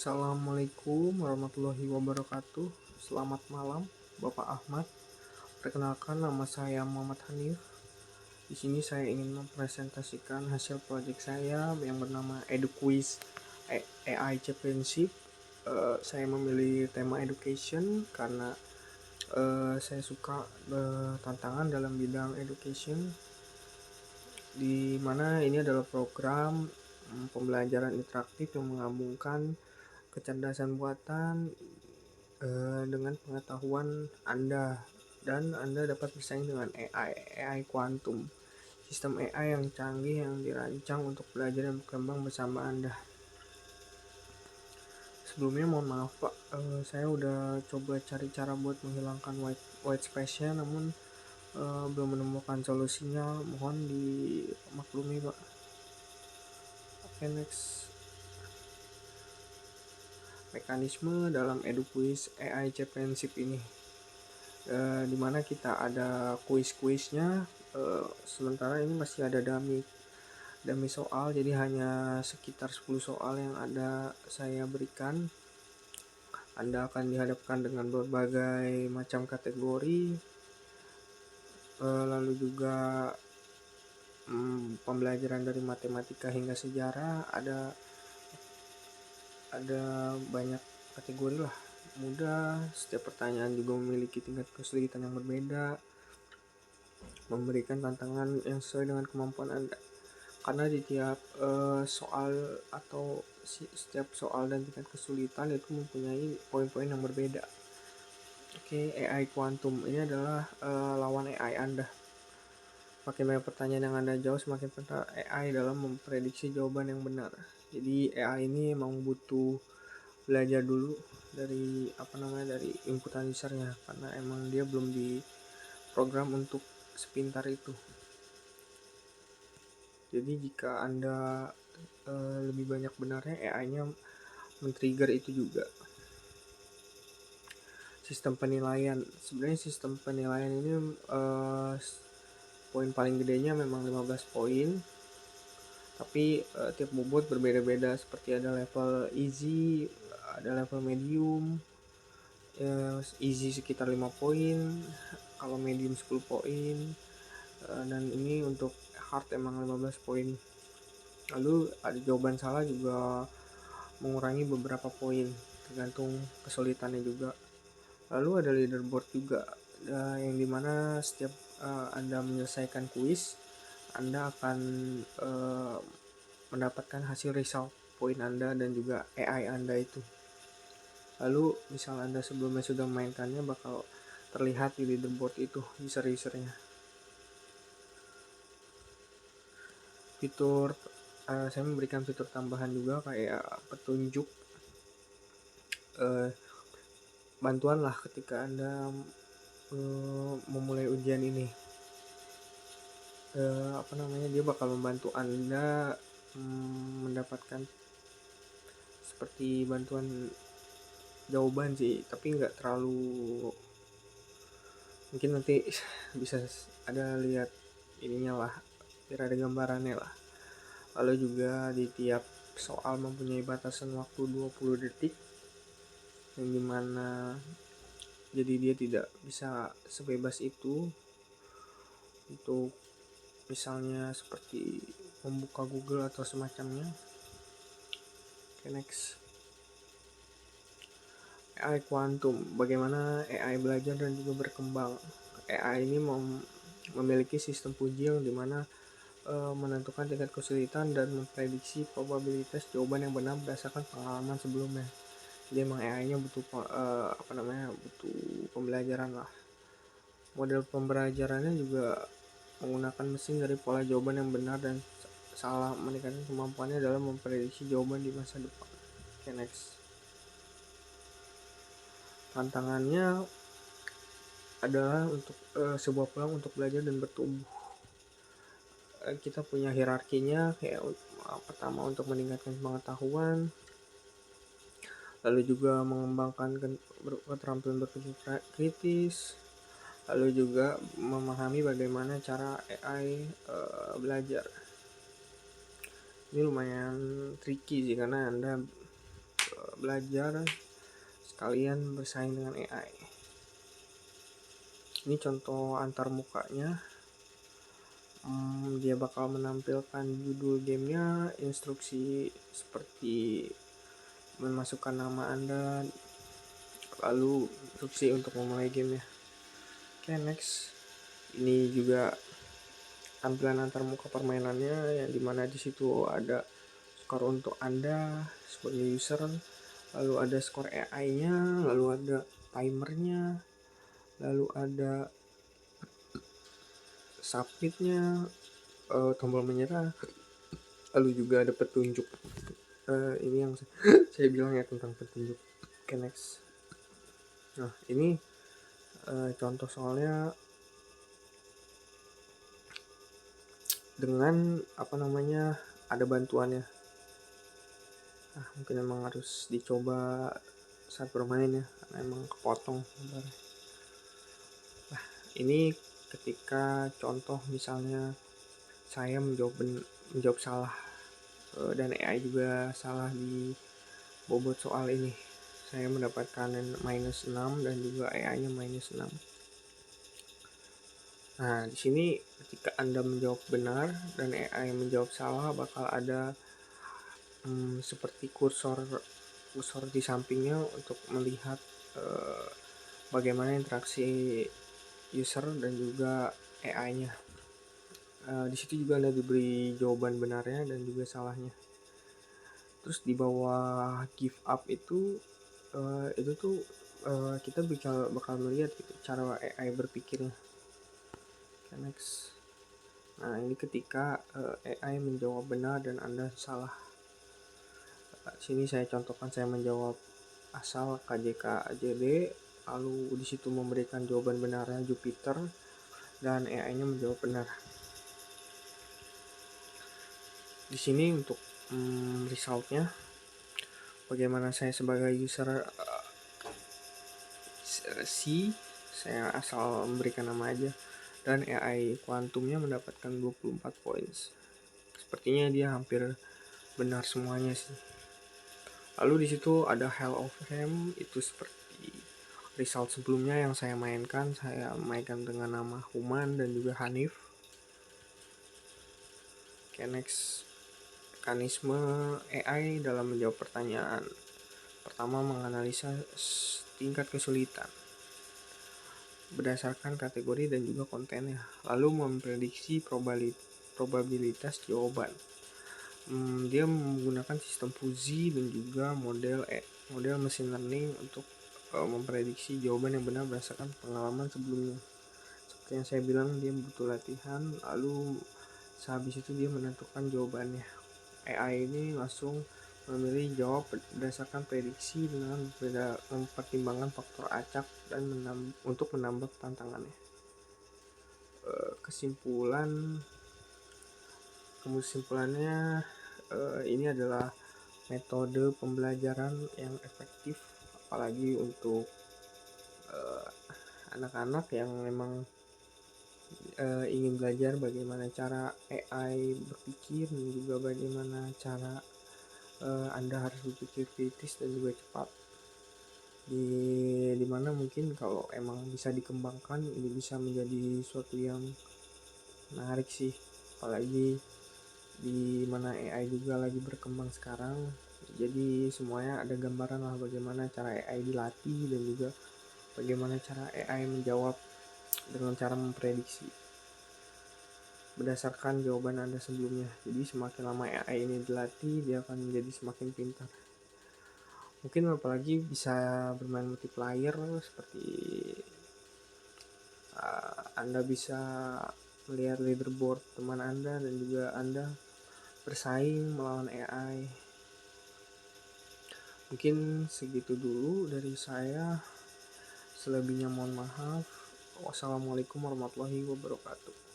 Assalamualaikum warahmatullahi wabarakatuh. Selamat malam, Bapak Ahmad. Perkenalkan, nama saya Muhammad Hanif. Di sini saya ingin mempresentasikan hasil proyek saya yang bernama EduQuiz AI Championship. Saya memilih tema education karena saya suka tantangan dalam bidang education, di mana ini adalah program pembelajaran interaktif yang menggabungkan kecerdasan buatan dengan pengetahuan Anda, dan Anda dapat bersaing dengan AI kuantum, sistem AI yang canggih yang dirancang untuk belajar dan berkembang bersama Anda. Sebelumnya mohon maaf Pak, saya udah coba cari cara buat menghilangkan white space-nya, namun belum menemukan solusinya. Mohon dimaklumi Pak. Oke, next. Mekanisme dalam EduQuiz AI Championship ini, dimana kita ada kuis-kuisnya, sementara ini masih ada dummy soal, jadi hanya sekitar 10 soal yang ada saya berikan. Anda akan dihadapkan dengan berbagai macam kategori, lalu juga pembelajaran dari matematika hingga sejarah. Ada banyak kategori lah, mudah. Setiap pertanyaan juga memiliki tingkat kesulitan yang berbeda, memberikan tantangan yang sesuai dengan kemampuan Anda, karena di tiap soal atau setiap soal dan tingkat kesulitan itu mempunyai poin-poin yang berbeda. Oke, AI kuantum ini adalah lawan AI Anda. Makin banyak pertanyaan yang Anda jawab, semakin pintar AI dalam memprediksi jawaban yang benar. Jadi AI ini memang butuh belajar dulu dari dari inputan usernya, karena emang dia belum diprogram untuk sepintar itu. Jadi jika Anda lebih banyak benarnya, AI-nya men-trigger itu juga. Sistem penilaian, sebenarnya sistem penilaian ini poin paling gedenya memang 15 poin, tapi tiap bobot berbeda-beda, seperti ada level easy, ada level medium. Easy sekitar 5 poin, kalau medium 10 poin, dan ini untuk hard emang 15 poin. Lalu ada jawaban salah juga mengurangi beberapa poin, tergantung kesulitannya juga. Lalu ada leaderboard juga, yang dimana setiap Anda menyelesaikan kuis, Anda akan mendapatkan hasil result poin Anda dan juga AI Anda itu. Lalu misal Anda sebelumnya sudah memainkannya, bakal terlihat di leaderboard itu user-usernya. Fitur saya memberikan fitur tambahan juga, kayak petunjuk, bantuan lah ketika Anda memulai ujian ini. Dia bakal membantu Anda mendapatkan seperti bantuan jawaban sih, tapi nggak terlalu, mungkin nanti bisa ada lihat ininya lah, biar ada gambarannya lah. Lalu juga di tiap soal mempunyai batasan waktu 20 detik, yang dimana jadi dia tidak bisa sebebas itu untuk misalnya seperti membuka Google atau semacamnya. Oke, next. AI kuantum, bagaimana AI belajar dan juga berkembang. AI ini memiliki sistem puji yang dimana menentukan tingkat kesulitan dan memprediksi probabilitas jawaban yang benar berdasarkan pengalaman sebelumnya. Jadi emang AI-nya butuh butuh pembelajaran lah. Model pembelajarannya juga menggunakan mesin dari pola jawaban yang benar dan salah, meningkatkan kemampuannya dalam memprediksi jawaban di masa depan. Oke, next. Tantangannya adalah untuk sebuah peluang untuk belajar dan bertumbuh. Kita punya hierarkinya, kayak pertama untuk meningkatkan pengetahuan, lalu juga mengembangkan keterampilan berpikir kritis, lalu juga memahami bagaimana cara AI belajar. Ini lumayan tricky sih, karena Anda belajar sekalian bersaing dengan AI. Ini contoh antar mukanya. Dia bakal menampilkan judul gamenya, instruksi seperti memasukkan nama Anda, lalu instruksi untuk memulai gamenya. Oke, next. Ini juga tampilan antar muka permainannya, yang dimana di situ ada skor untuk Anda sebagai user, lalu ada skor AI-nya, lalu ada timernya, lalu ada submitnya, tombol menyerah, lalu juga ada petunjuk. Ini yang saya bilang ya tentang petunjuk. Oke, next. Nah, ini contoh soalnya dengan ada bantuannya. Nah, mungkin emang harus dicoba saat bermain ya, karena emang kepotong sebentar. Nah, ini ketika contoh misalnya saya menjawab salah, dan AI juga salah di bobot soal ini, saya mendapatkan -6 dan juga AI-nya -6. Nah, di sini ketika Anda menjawab benar dan AI menjawab salah, bakal ada seperti kursor di sampingnya untuk melihat bagaimana interaksi user dan juga AI-nya. Di situ juga Anda diberi jawaban benarnya dan juga salahnya. Terus di bawah give up itu tuh kita bakal melihat gitu cara AI berpikirnya. Okay, next. Nah, ini ketika AI menjawab benar dan Anda salah. Sini saya contohkan, saya menjawab asal KJK AJD, lalu di situ memberikan jawaban benarnya Jupiter dan AI-nya menjawab benar. Di sini untuk resultnya, bagaimana saya sebagai user saya asal memberikan nama aja, dan AI kuantumnya mendapatkan 24 points. Sepertinya dia hampir benar semuanya sih. Lalu di situ ada Hell of Ham, itu seperti result sebelumnya yang saya mainkan dengan nama Human dan juga Hanif. Oke, next. Mekanisme AI dalam menjawab pertanyaan. Pertama, menganalisa tingkat kesulitan berdasarkan kategori dan juga kontennya, lalu memprediksi probabilitas jawaban. Dia menggunakan sistem fuzzy dan juga model machine learning untuk memprediksi jawaban yang benar berdasarkan pengalaman sebelumnya. Seperti yang saya bilang, dia butuh latihan, lalu sehabis itu dia menentukan jawabannya. AI ini langsung memilih jawab berdasarkan prediksi dengan mempertimbangkan faktor acak dan untuk menambah tantangannya. Kesimpulannya, ini adalah metode pembelajaran yang efektif, apalagi untuk anak-anak yang memang ingin belajar bagaimana cara AI berpikir dan juga bagaimana cara Anda harus berpikir kritis dan juga cepat. Dimana mungkin kalau emang bisa dikembangkan, ini bisa menjadi suatu yang menarik sih, apalagi di mana AI juga lagi berkembang sekarang. Jadi semuanya ada gambaran lah bagaimana cara AI dilatih dan juga bagaimana cara AI menjawab dengan cara memprediksi berdasarkan jawaban Anda sebelumnya. Jadi semakin lama AI ini dilatih, dia akan menjadi semakin pintar. Mungkin apalagi bisa bermain multiplayer, seperti Anda bisa melihat leaderboard teman Anda dan juga Anda bersaing melawan AI. Mungkin segitu dulu dari saya. Selebihnya mohon maaf. Wassalamualaikum warahmatullahi wabarakatuh.